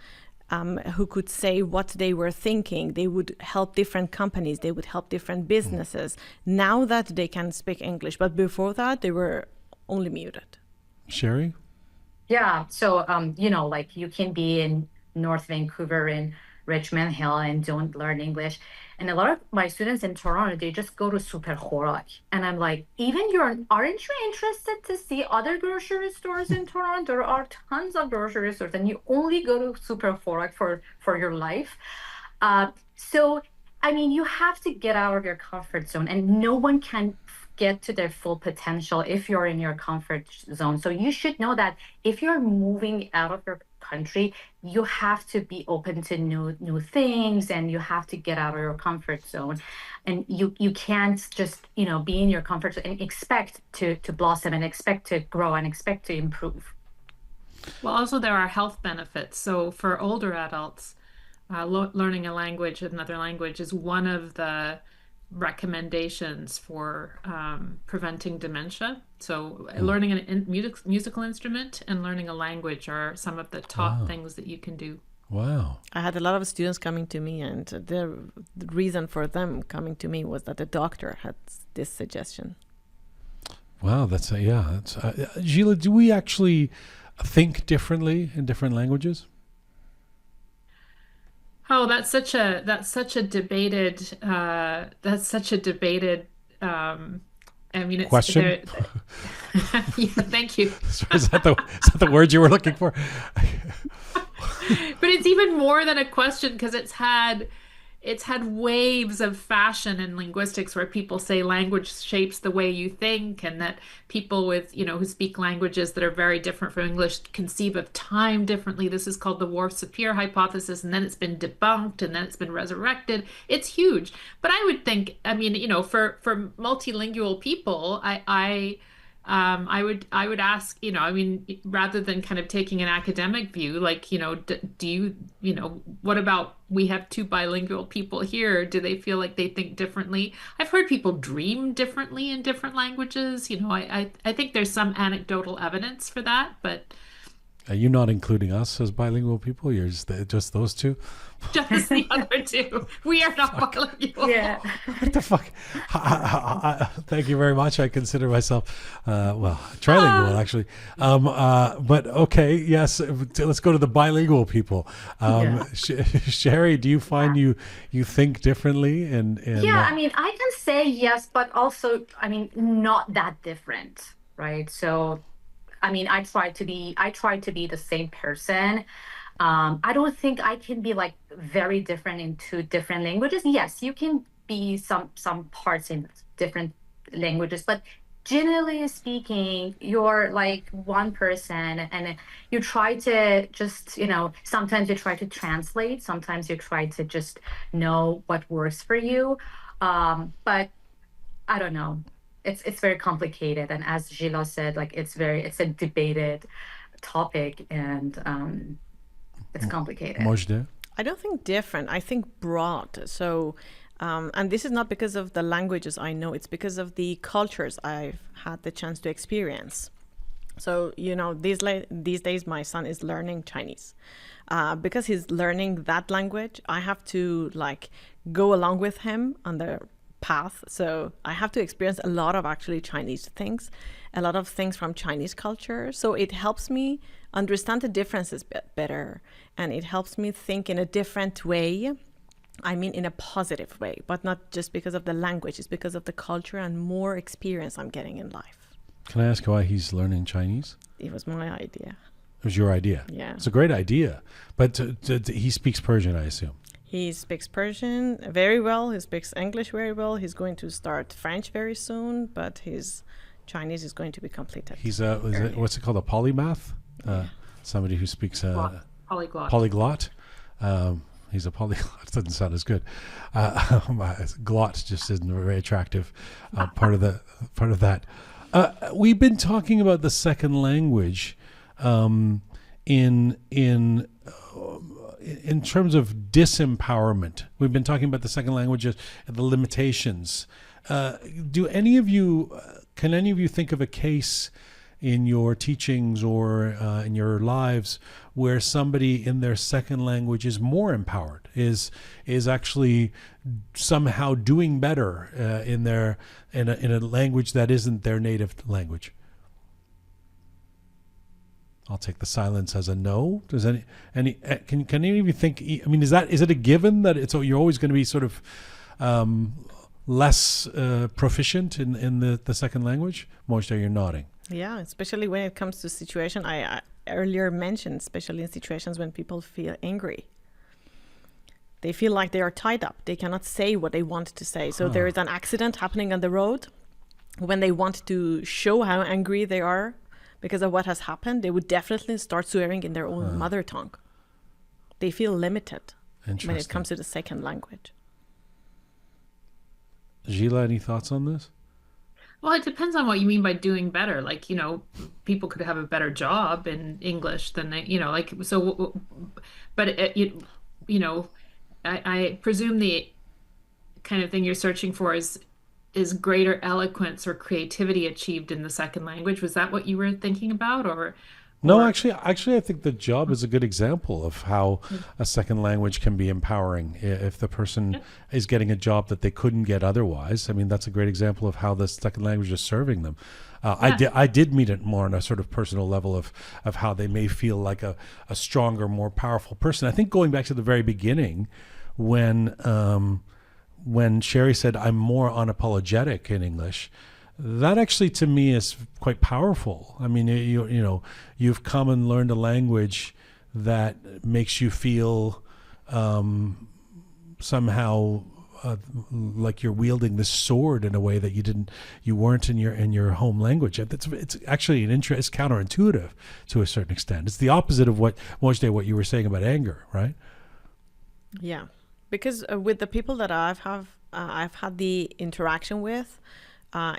Who could say what they were thinking. They would help different companies. They would help different businesses. Now that they can speak English, but before that, they were only muted. Sherry? Yeah. So, like you can be in North Vancouver in Richmond Hill and don't learn English. And a lot of my students in Toronto, they just go to Super Khorak. And I'm like, aren't you interested to see other grocery stores in Toronto? There are tons of grocery stores and you only go to Super Khorak for your life. So, you have to get out of your comfort zone, and no one can get to their full potential if you're in your comfort zone. So you should know that if you're moving out of your country, you have to be open to new things, and you have to get out of your comfort zone. And you can't just be in your comfort zone and expect to blossom and expect to grow and expect to improve. Well, also there are health benefits. So for older adults, learning another language is one of the recommendations for preventing dementia. So learning a musical instrument and learning a language are some of the top things that you can do. Wow. I had a lot of students coming to me, and the reason for them coming to me was that the doctor had this suggestion. Wow, that's Jila, do we actually think differently in different languages? Oh, that's such a debated Question. Yeah, thank you. Is that the word you were looking for? But it's even more than a question, because it's had waves of fashion in linguistics where people say language shapes the way you think, and that people with, who speak languages that are very different from English conceive of time differently. This is called the Worf-Sapir hypothesis, and then it's been debunked, and then it's been resurrected. It's huge. But I would think, for multilingual people, I would ask, rather than kind of taking an academic view, like, do you, what about, we have two bilingual people here? Do they feel like they think differently? I've heard people dream differently in different languages. I think there's some anecdotal evidence for that, but. Are you not including us as bilingual people? You're just those two? Just the other two. We are not bilingual. Yeah. What the fuck? Thank you very much. I consider myself, trilingual, actually. But okay, yes, let's go to the bilingual people. Sherry, do you find you think differently? Yeah, I can say yes, but also, not that different, right? So, I try to be the same person. I don't think I can be like very different in two different languages. Yes, you can be some parts in different languages, but generally speaking, you're like one person and you try to just, sometimes you try to translate, sometimes you try to just know what works for you. But I don't know. It's very complicated. And as Gila said, like it's a debated topic and it's complicated. Mojdeh? I don't think different. I think broad. So, and this is not because of the languages I know, it's because of the cultures I've had the chance to experience. So, these days my son is learning Chinese. Because he's learning that language, I have to like go along with him on the path. So I have to experience a lot of actually Chinese things, a lot of things from Chinese culture. So it helps me understand the differences better, and it helps me think in a different way. I mean, in a positive way, but not just because of the language, it's because of the culture and more experience I'm getting in life. Can I ask why he's learning Chinese? It was my idea. It was your idea. Yeah. It's a great idea. But he speaks Persian, I assume. He speaks Persian very well. He speaks English very well. He's going to start French very soon, but his Chinese is going to be completed. He's what's it called? A polymath? Somebody who speaks Polyglot. polyglot. He's a polyglot. Doesn't sound as good. Glot just isn't very attractive. Part of that. We've been talking about the second language in terms of disempowerment. We've been talking about the second languages and the limitations. Can any of you think of a case in your teachings or in your lives where somebody in their second language is more empowered, is actually somehow doing better in a language that isn't their native language? I'll take the silence as a no. Does any can any of you think? I mean, is it a given that you're always going to be sort of less proficient in the second language? Mojdeh, you're nodding. Yeah, especially when it comes to situation I earlier mentioned, especially in situations when people feel angry. They feel like they are tied up. They cannot say what they want to say. So there is an accident happening on the road. When they want to show how angry they are because of what has happened, they would definitely start swearing in their own mother tongue. They feel limited when it comes to the second language. Jila, any thoughts on this? Well, it depends on what you mean by doing better. Like, people could have a better job in English than they, so, but I presume the kind of thing you're searching for is greater eloquence or creativity achieved in the second language. Was that what you were thinking about, or? No, actually, I think the job is a good example of how a second language can be empowering if the person is getting a job that they couldn't get otherwise. I mean, that's a great example of how the second language is serving them. I did meet it more on a sort of personal level of how they may feel like a stronger, more powerful person. I think going back to the very beginning, when Sherry said, "I'm more unapologetic in English," that actually to me is quite powerful. I mean, you've come and learned a language that makes you feel somehow like you're wielding this sword in a way that you weren't in your home language. It's actually it's counterintuitive to a certain extent. It's the opposite of what you were saying about anger, right? Yeah, because with the people that I've had the interaction with,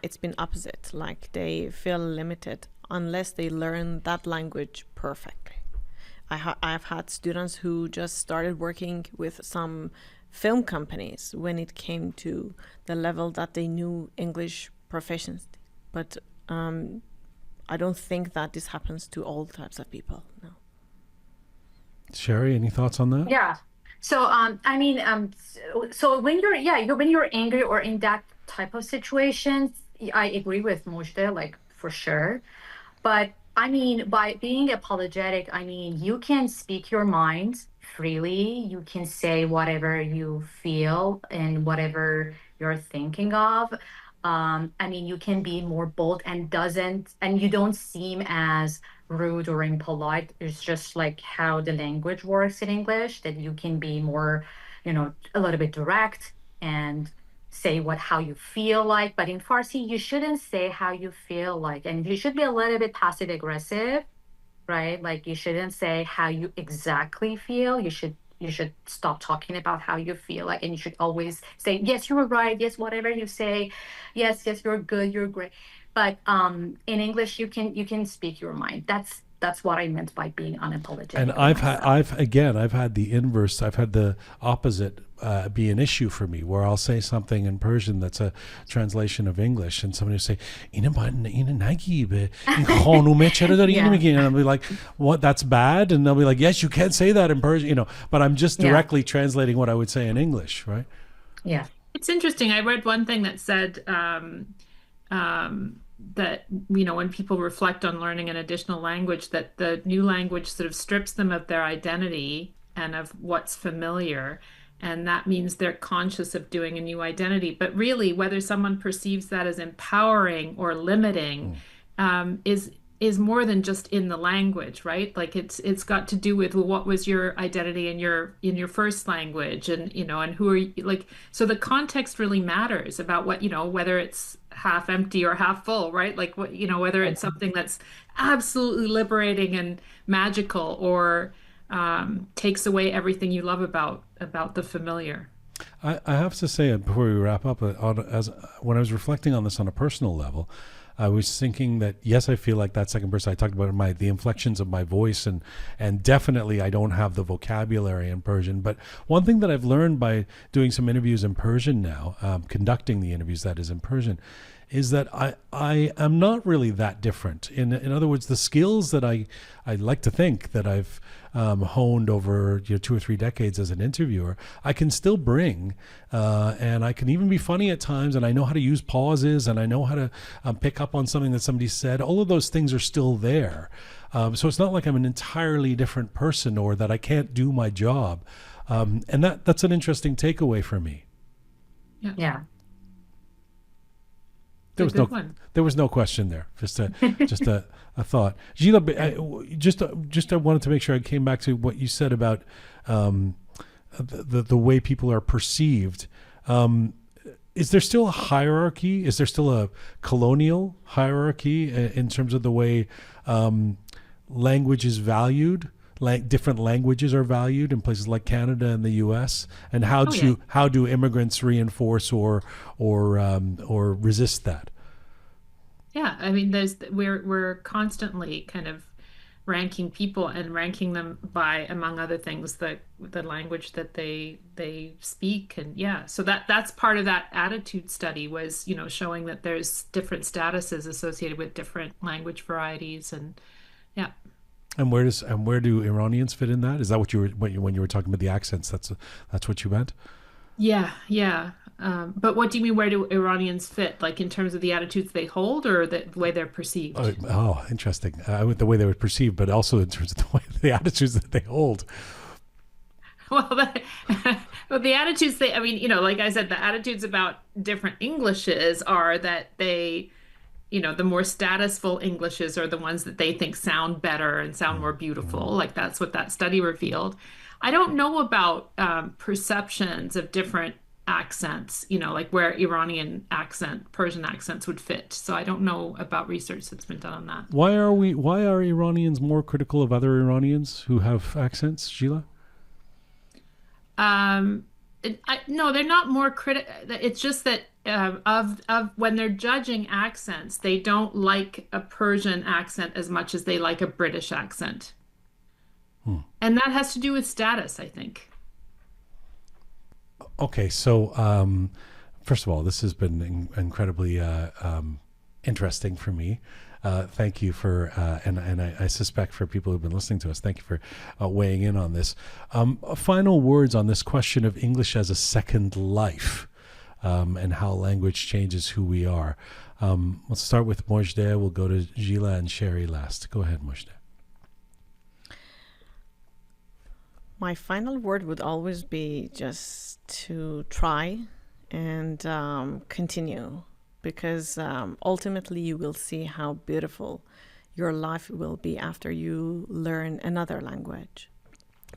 it's been opposite. Like they feel limited unless they learn that language perfectly. I've had students who just started working with some film companies when it came to the level that they knew English proficiency. But I don't think that this happens to all types of people. No. Sherry, any thoughts on that? Yeah. So I mean, so when you're angry or in that type of situations, I agree with Mojdeh, like for sure. But I mean, by being apologetic, I mean, you can speak your mind freely. You can say whatever you feel and whatever you're thinking of. I mean, you can be more bold and you don't seem as rude or impolite. It's just like how the language works in English, that you can be more, a little bit direct and say how you feel like. But in Farsi, you shouldn't say how you feel like, and you should be a little bit passive aggressive, right? Like you shouldn't say how you exactly feel. You should stop talking about how you feel like, and you should always say, yes, you were right. Yes, whatever you say. Yes, yes, you're good. You're great. But in English, you can speak your mind. That's what I meant by being unapologetic. And with I've had myself. I've had the inverse. I've had the opposite be an issue for me, where I'll say something in Persian that's a translation of English, and somebody will say, "Ina nagi be in khanume chera dari Yeah. and I'll be like, "What? That's bad?" And they'll be like, "Yes, you can say that in Persian, But I'm just Yeah. directly translating what I would say in English, right? Yeah. It's interesting. I read one thing that said that, when people reflect on learning an additional language, that the new language sort of strips them of their identity and of what's familiar. And that means they're conscious of doing a new identity. But really, whether someone perceives that as empowering or limiting is more than just in the language, right? Like it's got to do with, well, what was your identity in your first language, and and who are you, like, so the context really matters about what, whether it's half empty or half full, right? Like what, whether it's something that's absolutely liberating and magical, or takes away everything you love about the familiar. I have to say, before we wrap up, when I was reflecting on this on a personal level, I was thinking that, yes, I feel like that second person I talked about, the inflections of my voice, and definitely I don't have the vocabulary in Persian. But one thing that I've learned by doing some interviews in Persian now, conducting the interviews that is in Persian, is that I am not really that different. In other words, the skills that I like to think that I've honed over 2 or 3 decades as an interviewer, I can still bring, and I can even be funny at times, and I know how to use pauses, and I know how to pick up on something that somebody said. All of those things are still there. So it's not like I'm an entirely different person, or that I can't do my job. And that's an interesting takeaway for me. Yeah. There was no question there. Just a thought. Jila, I wanted to make sure I came back to what you said about the way people are perceived. Is there still a hierarchy? Is there still a colonial hierarchy in terms of the way language is valued? Different languages are valued in places like Canada and the U.S. And how do immigrants reinforce or resist that? Yeah, I mean, we're constantly kind of ranking people and ranking them by, among other things, the language that they speak, and so that's part of that attitude study was showing that there's different statuses associated with different language varieties, and yeah. And where do Iranians fit in that? Is that what you were when you were talking about the accents? That's what you meant? Yeah. But what do you mean? Where do Iranians fit? Like in terms of the attitudes they hold, or the way they're perceived? Oh, interesting. The way they were perceived, but also in terms of the attitudes that they hold. Well, the attitudes like I said, the attitudes about different Englishes are that they, the more statusful Englishes are the ones that they think sound better and sound more beautiful. Like that's what that study revealed. I don't know about perceptions of different accents, like where Persian accents would fit. So I don't know about research that's been done on that. Why are Iranians more critical of other Iranians who have accents, Jila? No, they're not more critical. It's just that of when they're judging accents, they don't like a Persian accent as much as they like a British accent. And that has to do with status, I think. Okay, so first of all, this has been incredibly interesting for me. Thank you for, and I suspect for people who've been listening to us, thank you for weighing in on this. Final words on this question of English as a second life, and how language changes who we are. Let's start with Mojdeh. We'll go to Jila and Sherry last. Go ahead, Mojdeh. My final word would always be just to try and continue, because ultimately you will see how beautiful your life will be after you learn another language,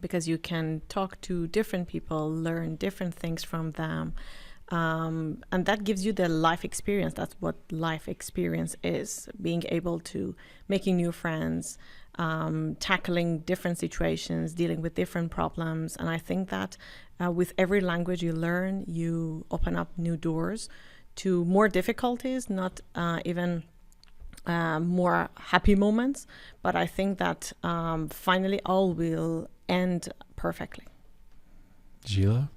because you can talk to different people, learn different things from them, And that gives you the life experience. That's what life experience is: being able to making new friends, tackling different situations, dealing with different problems. And I think that with every language you learn, you open up new doors to more difficulties, not even more happy moments. But I think that finally all will end perfectly. Jila?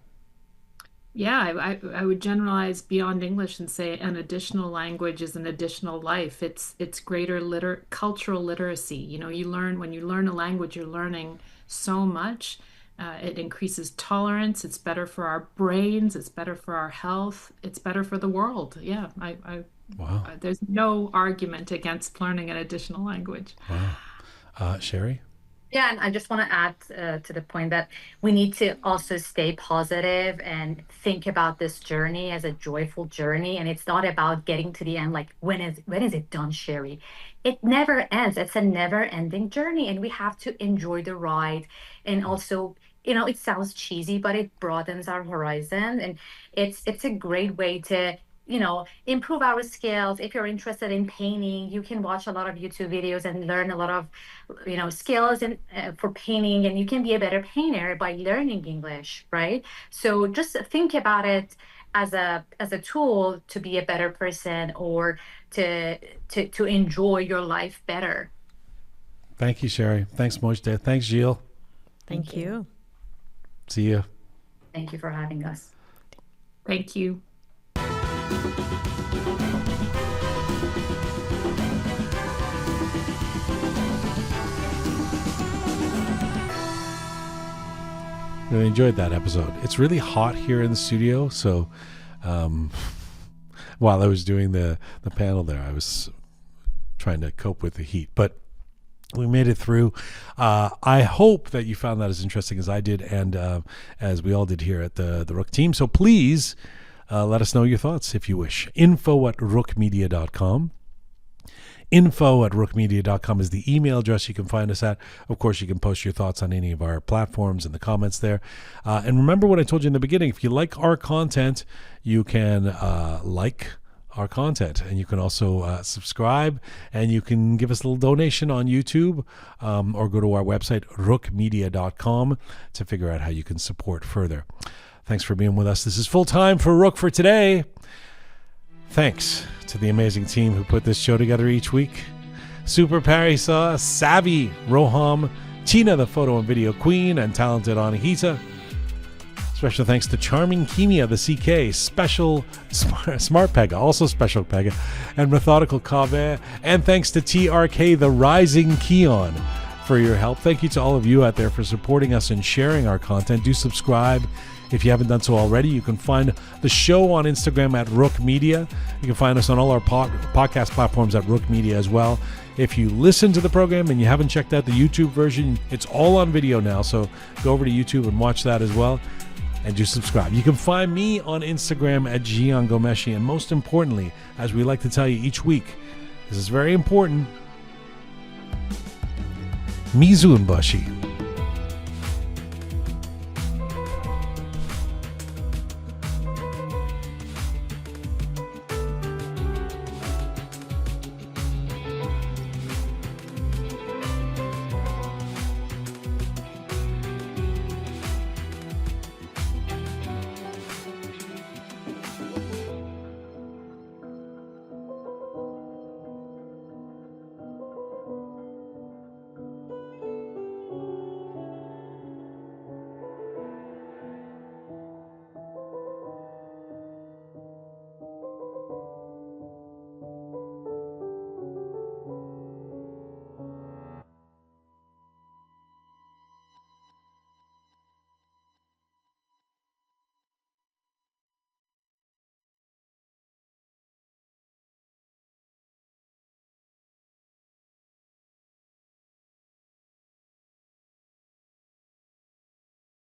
Yeah, I would generalize beyond English and say an additional language is an additional life. It's greater cultural literacy. You know, when you learn a language, you're learning so much. It increases tolerance. It's better for our brains. It's better for our health. It's better for the world. Yeah, Wow. there's no argument against learning an additional language. Wow. Sherry? Yeah, and I just want to add to the point that we need to also stay positive and think about this journey as a joyful journey. And it's not about getting to the end, like when is it done, Sherry? It never ends. It's a never-ending journey, and we have to enjoy the ride. And also, it sounds cheesy, but it broadens our horizon, and it's a great way to improve our skills. If you're interested in painting, you can watch a lot of YouTube videos and learn a lot of skills for painting, and you can be a better painter by learning English, right? So just think about it as a tool to be a better person, or to enjoy your life better. Thank you, Sherry. Thanks, Mojdeh. Thanks, Gilles. Thank you. See you. Thank you for having us. Thank you. Really enjoyed that episode. It's really hot here in the studio, so while I was doing the panel there, I was trying to cope with the heat, but we made it through. I hope that you found that as interesting as I did, and as we all did here at the Roqe team. So please let us know your thoughts if you wish. info@roqemedia.com. info@roqemedia.com is the email address you can find us at. Of course, you can post your thoughts on any of our platforms in the comments there. And remember what I told you in the beginning: if you like our content, you can like our content, and you can also subscribe, and you can give us a little donation on YouTube, or go to our website roqemedia.com to figure out how you can support further. Thanks for being with us. This is Full Time for Roqe for today. Thanks to the amazing team who put this show together each week: Super Parisa, Savvy, Roham, Tina, the photo and video queen, and talented Anahita. Special thanks to Charming Kimia, the CK, Special Smart Pega, also Special Pega, and Methodical Kaveh. And thanks to TRK, the Rising Keon, for your help. Thank you to all of you out there for supporting us and sharing our content. Do subscribe if you haven't done so already. You can find the show on Instagram at Roqe Media. You can find us on all our podcast platforms at Roqe Media as well. If you listen to the program and you haven't checked out the YouTube version, it's all on video now, so go over to YouTube and watch that as well. And do subscribe. You can find me on Instagram at Jian Ghomeshi. And most importantly, as we like to tell you each week, this is very important, Mizunbashi.